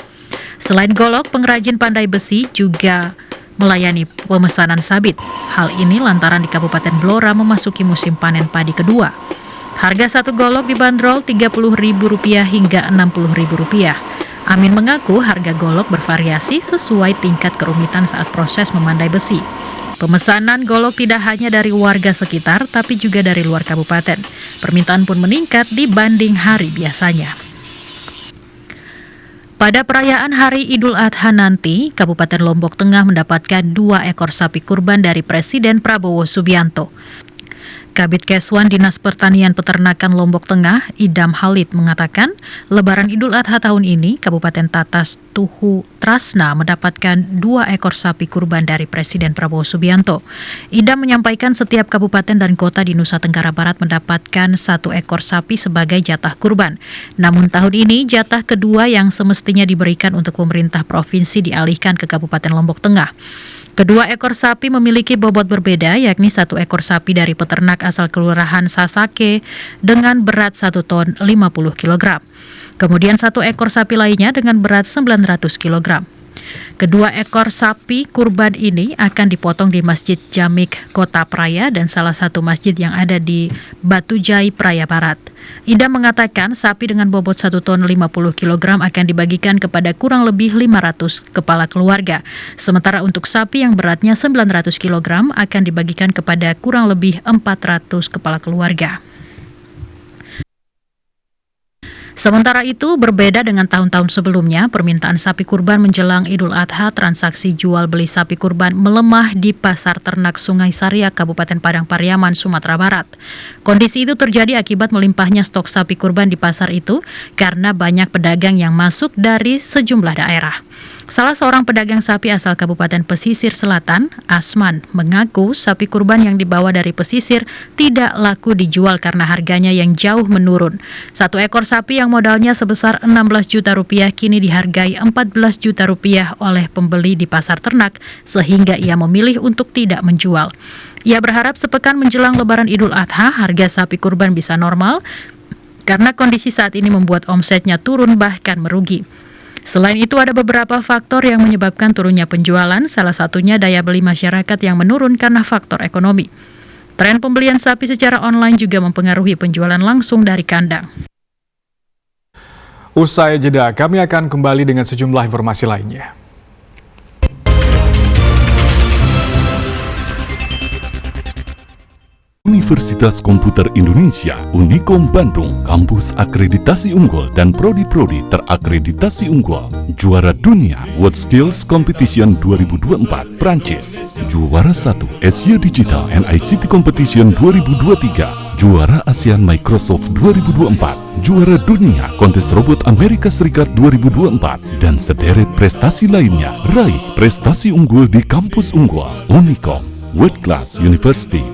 Selain golok, pengrajin pandai besi juga melayani pemesanan sabit. Hal ini lantaran di Kabupaten Blora memasuki musim panen padi kedua. Harga satu golok dibanderol Rp30.000 hingga Rp60.000. Amin mengaku harga golok bervariasi sesuai tingkat kerumitan saat proses memandai besi. Pemesanan golok tidak hanya dari warga sekitar, tapi juga dari luar kabupaten. Permintaan pun meningkat dibanding hari biasanya. Pada perayaan Hari Idul Adha nanti, Kabupaten Lombok Tengah mendapatkan 2 ekor sapi kurban dari Presiden Prabowo Subianto. Kabid Keswan Dinas Pertanian Peternakan Lombok Tengah, Idam Halid mengatakan, Lebaran Idul Adha tahun ini, Kabupaten Tatas Tuhu Trasna mendapatkan 2 ekor sapi kurban dari Presiden Prabowo Subianto. Idam menyampaikan setiap kabupaten dan kota di Nusa Tenggara Barat mendapatkan 1 ekor sapi sebagai jatah kurban. Namun tahun ini, jatah kedua yang semestinya diberikan untuk pemerintah provinsi dialihkan ke Kabupaten Lombok Tengah. Kedua ekor sapi memiliki bobot berbeda, yakni 1 ekor sapi dari peternak asal Kelurahan Sasake dengan berat 1 ton 50 kg. Kemudian 1 ekor sapi lainnya dengan berat 900 kg. Kedua ekor sapi kurban ini akan dipotong di Masjid Jamik Kota Praya dan salah satu masjid yang ada di Batujai Praya Barat. Ida mengatakan sapi dengan bobot 1 ton 50 kg akan dibagikan kepada kurang lebih 500 kepala keluarga. Sementara untuk sapi yang beratnya 900 kg akan dibagikan kepada kurang lebih 400 kepala keluarga. Sementara itu, berbeda dengan tahun-tahun sebelumnya, permintaan sapi kurban menjelang Idul Adha, transaksi jual beli sapi kurban melemah di Pasar Ternak Sungai Sariak, Kabupaten Padang Pariaman, Sumatera Barat. Kondisi itu terjadi akibat melimpahnya stok sapi kurban di pasar itu karena banyak pedagang yang masuk dari sejumlah daerah. Salah seorang pedagang sapi asal Kabupaten Pesisir Selatan, Asman, mengaku sapi kurban yang dibawa dari pesisir tidak laku dijual karena harganya yang jauh menurun. 1 ekor sapi yang modalnya sebesar 16 juta rupiah kini dihargai 14 juta rupiah oleh pembeli di pasar ternak, sehingga ia memilih untuk tidak menjual. Ia berharap sepekan menjelang Lebaran Idul Adha, harga sapi kurban bisa normal, karena kondisi saat ini membuat omsetnya turun bahkan merugi. Selain itu, ada beberapa faktor yang menyebabkan turunnya penjualan, salah satunya daya beli masyarakat yang menurun karena faktor ekonomi. Tren pembelian sapi secara online juga mempengaruhi penjualan langsung dari kandang. Usai jeda, kami akan kembali dengan sejumlah informasi lainnya. Universitas Komputer Indonesia, Unikom Bandung, kampus akreditasi unggul dan prodi-prodi terakreditasi unggul. Juara dunia WorldSkills Competition 2024, Prancis. Juara 1 SU Digital and ICT Competition 2023. Juara ASEAN Microsoft 2024. Juara dunia Kontes Robot Amerika Serikat 2024. Dan sederet prestasi lainnya. Raih prestasi unggul di kampus unggul. Unikom, World Class University.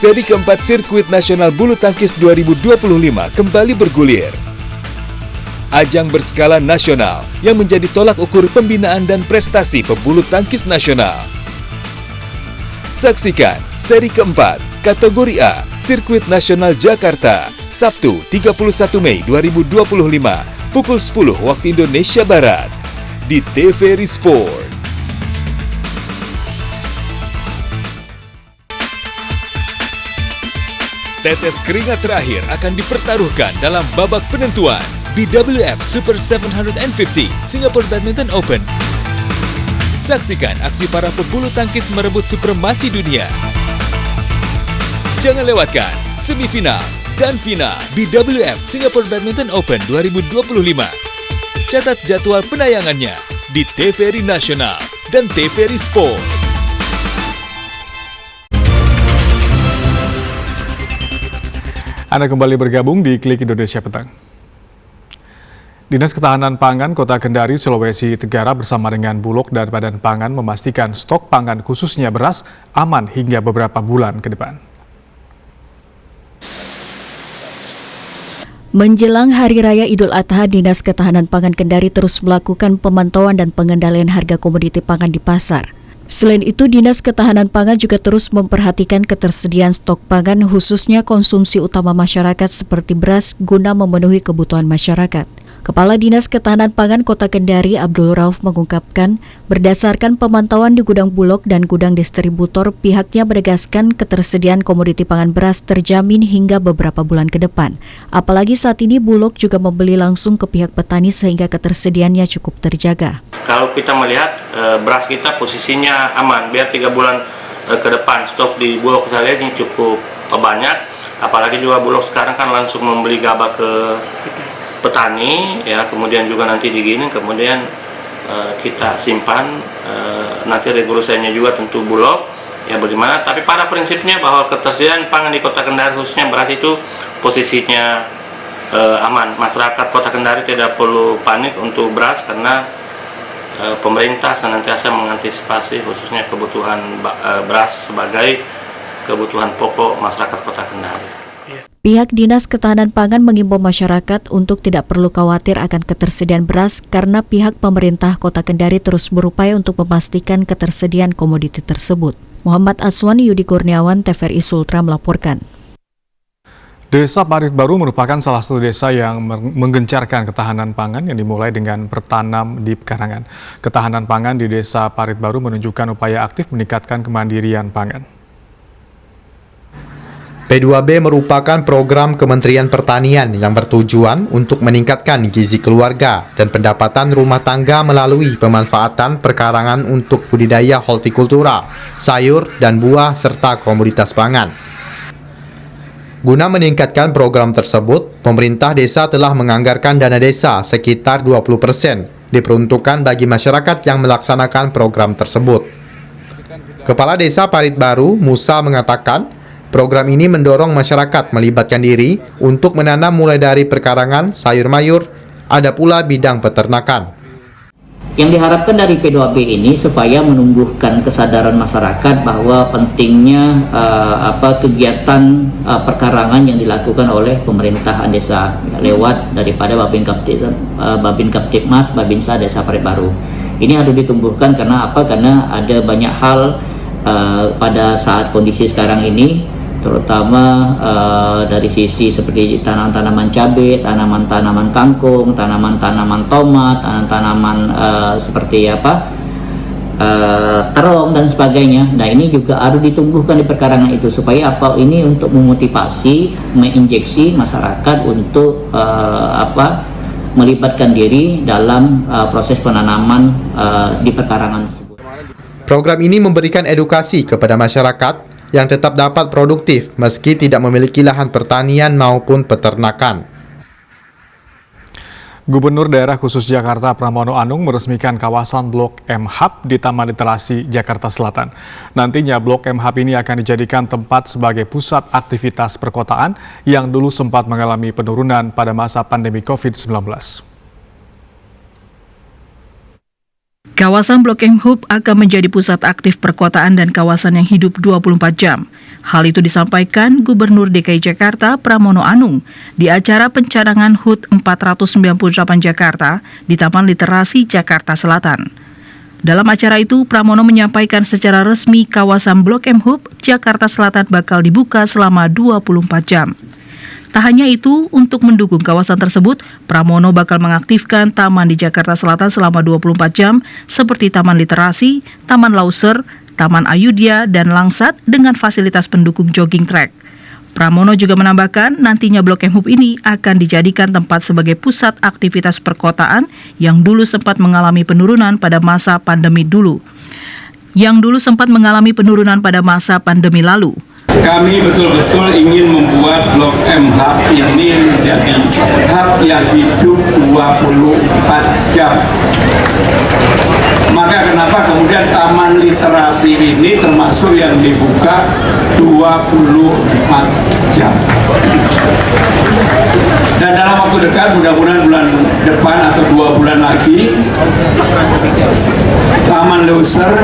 Seri keempat Sirkuit Nasional Bulu Tangkis 2025 kembali bergulir. Ajang berskala nasional yang menjadi tolak ukur pembinaan dan prestasi pebulu tangkis nasional. Saksikan seri keempat kategori A Sirkuit Nasional Jakarta, Sabtu 31 Mei 2025 pukul 10 waktu Indonesia Barat di TVRI Sport. Tetes keringat terakhir akan dipertaruhkan dalam babak penentuan BWF Super 750 Singapore Badminton Open. Saksikan aksi para pebulu tangkis merebut supremasi dunia. Jangan lewatkan semifinal dan final BWF Singapore Badminton Open 2025. Catat jadwal penayangannya di TVRI Nasional dan TVRI Sport. Anda kembali bergabung di Klik Indonesia Petang. Dinas Ketahanan Pangan Kota Kendari, Sulawesi Tenggara bersama dengan Bulog dan Badan Pangan memastikan stok pangan khususnya beras aman hingga beberapa bulan ke depan. Menjelang Hari Raya Idul Adha, Dinas Ketahanan Pangan Kendari terus melakukan pemantauan dan pengendalian harga komoditi pangan di pasar. Selain itu, Dinas Ketahanan Pangan juga terus memperhatikan ketersediaan stok pangan khususnya konsumsi utama masyarakat seperti beras guna memenuhi kebutuhan masyarakat. Kepala Dinas Ketahanan Pangan Kota Kendari, Abdul Rauf, mengungkapkan berdasarkan pemantauan di gudang Bulog dan gudang distributor, pihaknya menegaskan ketersediaan komoditi pangan beras terjamin hingga beberapa bulan ke depan. Apalagi saat ini Bulog juga membeli langsung ke pihak petani sehingga ketersediaannya cukup terjaga. Kalau kita melihat beras kita posisinya aman, biar 3 bulan ke depan stok di Bulog saya lihat ini cukup banyak. Apalagi juga Bulog sekarang kan langsung membeli gabah ke petani, ya, kemudian juga nanti digiling, kemudian kita simpan, nanti regulasinya juga tentu Bulog, ya bagaimana. Tapi pada prinsipnya bahwa ketersediaan pangan di Kota Kendari khususnya beras itu posisinya aman. Masyarakat Kota Kendari tidak perlu panik untuk beras karena pemerintah senantiasa mengantisipasi khususnya kebutuhan beras sebagai kebutuhan pokok masyarakat Kota Kendari. Pihak Dinas Ketahanan Pangan mengimbau masyarakat untuk tidak perlu khawatir akan ketersediaan beras karena pihak pemerintah Kota Kendari terus berupaya untuk memastikan ketersediaan komoditi tersebut. Muhammad Aswan, Yudi Kurniawan, TVRI Sultra melaporkan. Desa Parit Baru merupakan salah satu desa yang menggencarkan ketahanan pangan yang dimulai dengan bertanam di pekarangan. Ketahanan pangan di Desa Parit Baru menunjukkan upaya aktif meningkatkan kemandirian pangan. P2B merupakan program Kementerian Pertanian yang bertujuan untuk meningkatkan gizi keluarga dan pendapatan rumah tangga melalui pemanfaatan perkarangan untuk budidaya hortikultura, sayur dan buah serta komoditas pangan. Guna meningkatkan program tersebut, pemerintah desa telah menganggarkan dana desa sekitar 20% diperuntukkan bagi masyarakat yang melaksanakan program tersebut. Kepala Desa Parit Baru, Musa, mengatakan program ini mendorong masyarakat melibatkan diri untuk menanam mulai dari perkarangan, sayur mayur, ada pula bidang peternakan. Yang diharapkan dari P2B ini supaya menumbuhkan kesadaran masyarakat bahwa pentingnya kegiatan perkarangan yang dilakukan oleh pemerintahan desa lewat daripada Babin Kaptipmas, Babinsa Desa Parit Baru. Ini harus ditumbuhkan karena apa? Karena ada banyak hal pada saat kondisi sekarang ini, terutama dari sisi seperti tanaman-tanaman cabai, tanaman-tanaman kangkung, tanaman-tanaman tomat, tanaman-tanaman seperti terong dan sebagainya. Nah, ini juga harus ditumbuhkan di perkarangan itu supaya apa? Ini untuk memotivasi, menginjeksi masyarakat untuk melibatkan diri dalam proses penanaman di perkarangan tersebut. Program ini memberikan edukasi kepada masyarakat yang tetap dapat produktif meski tidak memiliki lahan pertanian maupun peternakan. Gubernur Daerah Khusus Jakarta Pramono Anung meresmikan kawasan Blok M Hub di Taman Literasi Jakarta Selatan. Nantinya Blok M Hub ini akan dijadikan tempat sebagai pusat aktivitas perkotaan yang dulu sempat mengalami penurunan pada masa pandemi COVID-19. Kawasan Blok M Hub akan menjadi pusat aktif perkotaan dan kawasan yang hidup 24 jam. Hal itu disampaikan Gubernur DKI Jakarta Pramono Anung di acara pencadangan HUT 498 Jakarta di Taman Literasi Jakarta Selatan. Dalam acara itu, Pramono menyampaikan secara resmi kawasan Blok M Hub Jakarta Selatan bakal dibuka selama 24 jam. Tak hanya itu, untuk mendukung kawasan tersebut, Pramono bakal mengaktifkan taman di Jakarta Selatan selama 24 jam seperti Taman Literasi, Taman Lauser, Taman Ayudya, dan Langsat dengan fasilitas pendukung jogging track. Pramono juga menambahkan nantinya Blok M Hub ini akan dijadikan tempat sebagai pusat aktivitas perkotaan yang dulu sempat mengalami penurunan pada masa pandemi lalu. Kami betul-betul ingin membuat Blok M Hub ini menjadi hub yang hidup 24 jam. Maka kenapa kemudian Taman Literasi ini termasuk yang dibuka 24 jam. Dan dalam waktu dekat, mudah-mudahan bulan depan atau 2 bulan lagi, Taman Lauser,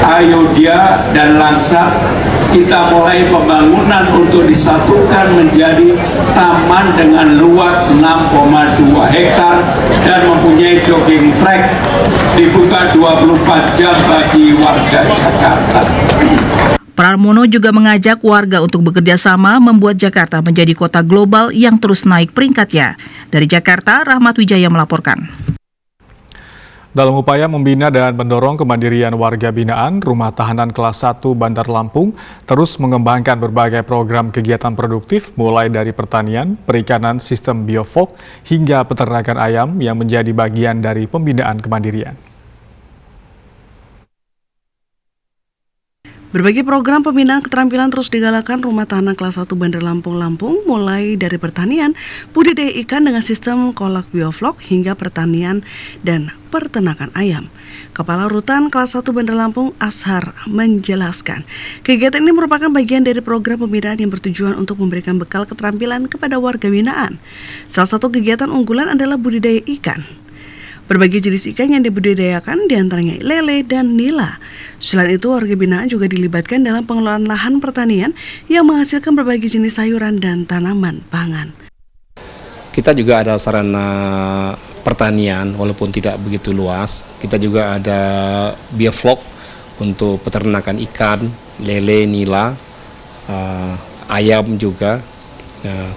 Ayodhya, dan Langsat kita mulai pembangunan untuk disatukan menjadi taman dengan luas 6,2 hektar dan mempunyai jogging track, dibuka 24 jam bagi warga Jakarta. Pramono juga mengajak warga untuk bekerja sama membuat Jakarta menjadi kota global yang terus naik peringkatnya. Dari Jakarta, Rahmat Wijaya melaporkan. Dalam upaya membina dan mendorong kemandirian warga binaan, Rumah Tahanan Kelas 1 Bandar Lampung terus mengembangkan berbagai program kegiatan produktif mulai dari pertanian, perikanan, sistem bioflok, hingga peternakan ayam yang menjadi bagian dari pembinaan kemandirian. Berbagai program pembinaan keterampilan terus digalakan Rumah Tahanan Kelas 1 Bandar Lampung, mulai dari pertanian, budidaya ikan dengan sistem kolak bioflok hingga pertanian dan peternakan ayam. Kepala Rutan Kelas 1 Bandar Lampung, Ashar, menjelaskan, kegiatan ini merupakan bagian dari program pembinaan yang bertujuan untuk memberikan bekal keterampilan kepada warga binaan. Salah satu kegiatan unggulan adalah budidaya ikan. Berbagai jenis ikan yang dibudidayakan diantaranya lele dan nila. Selain itu, warga binaan juga dilibatkan dalam pengelolaan lahan pertanian yang menghasilkan berbagai jenis sayuran dan tanaman pangan. Kita juga ada sarana pertanian walaupun tidak begitu luas. Kita juga ada bioflok untuk peternakan ikan, lele, nila, ayam juga.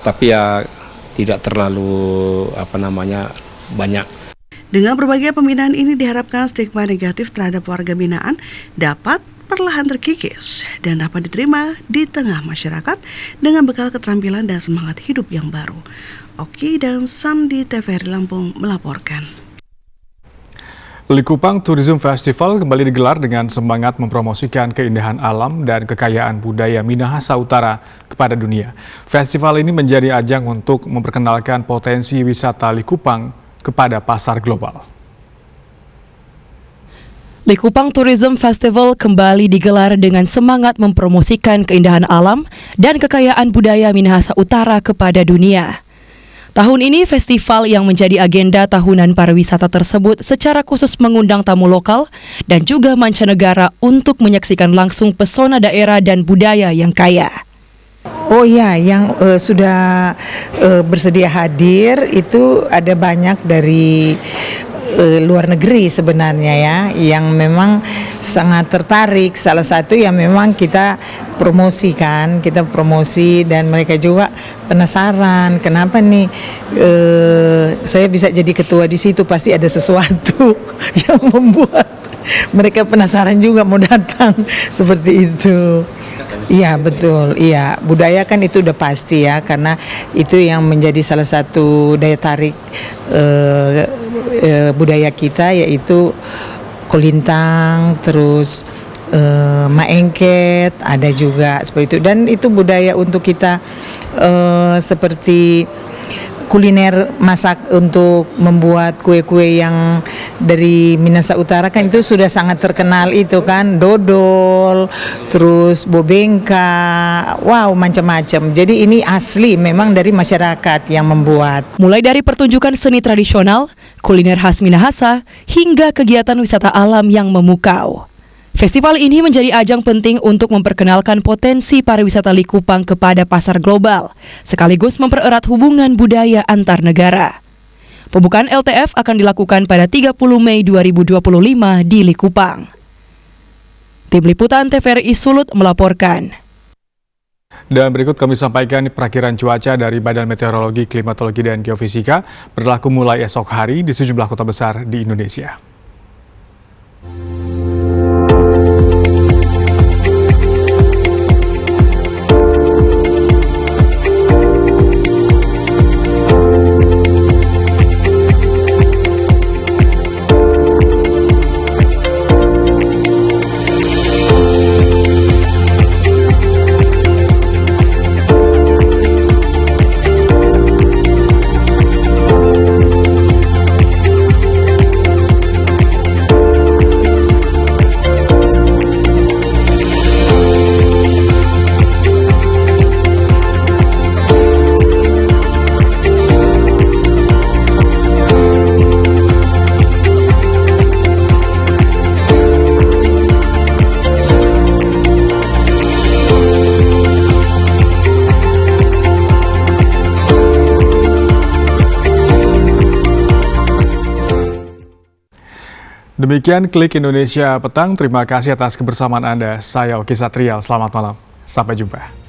Tapi ya tidak terlalu banyak. Dengan berbagai pembinaan ini diharapkan stigma negatif terhadap warga binaan dapat perlahan terkikis dan dapat diterima di tengah masyarakat dengan bekal keterampilan dan semangat hidup yang baru. Oki dan Sandi TVRI Lampung melaporkan. Likupang Tourism Festival kembali digelar dengan semangat mempromosikan keindahan alam dan kekayaan budaya Minahasa Utara kepada dunia. Festival ini menjadi ajang untuk memperkenalkan potensi wisata Likupang kepada pasar global. Likupang Tourism Festival kembali digelar dengan semangat mempromosikan keindahan alam dan kekayaan budaya Minahasa Utara kepada dunia. Tahun ini festival yang menjadi agenda tahunan pariwisata tersebut secara khusus mengundang tamu lokal dan juga mancanegara untuk menyaksikan langsung pesona daerah dan budaya yang kaya. Oh ya, yang sudah bersedia hadir itu ada banyak dari luar negeri sebenarnya ya, yang memang sangat tertarik. Salah satu yang memang kita promosikan, kita promosi dan mereka juga penasaran kenapa nih saya bisa jadi ketua di situ, pasti ada sesuatu yang membuat mereka penasaran juga mau datang seperti itu. Iya betul, iya budaya kan itu udah pasti ya, karena itu yang menjadi salah satu daya tarik budaya kita, yaitu kolintang, terus maengket, ada juga seperti itu, dan itu budaya untuk kita seperti kuliner masak untuk membuat kue-kue yang dari Minahasa Utara kan itu sudah sangat terkenal itu kan, dodol, terus bobengka, wow macam-macam. Jadi ini asli memang dari masyarakat yang membuat. Mulai dari pertunjukan seni tradisional, kuliner khas Minahasa, hingga kegiatan wisata alam yang memukau. Festival ini menjadi ajang penting untuk memperkenalkan potensi pariwisata Likupang kepada pasar global, sekaligus mempererat hubungan budaya antar negara. Pembukaan LTF akan dilakukan pada 30 Mei 2025 di Likupang. Tim Liputan TVRI Sulut melaporkan. Dan berikut kami sampaikan perakiran cuaca dari Badan Meteorologi, Klimatologi, dan Geofisika berlaku mulai esok hari di sejumlah kota besar di Indonesia. Demikian Klik Indonesia Petang. Terima kasih atas kebersamaan Anda. Saya Oki Satrial. Selamat malam. Sampai jumpa.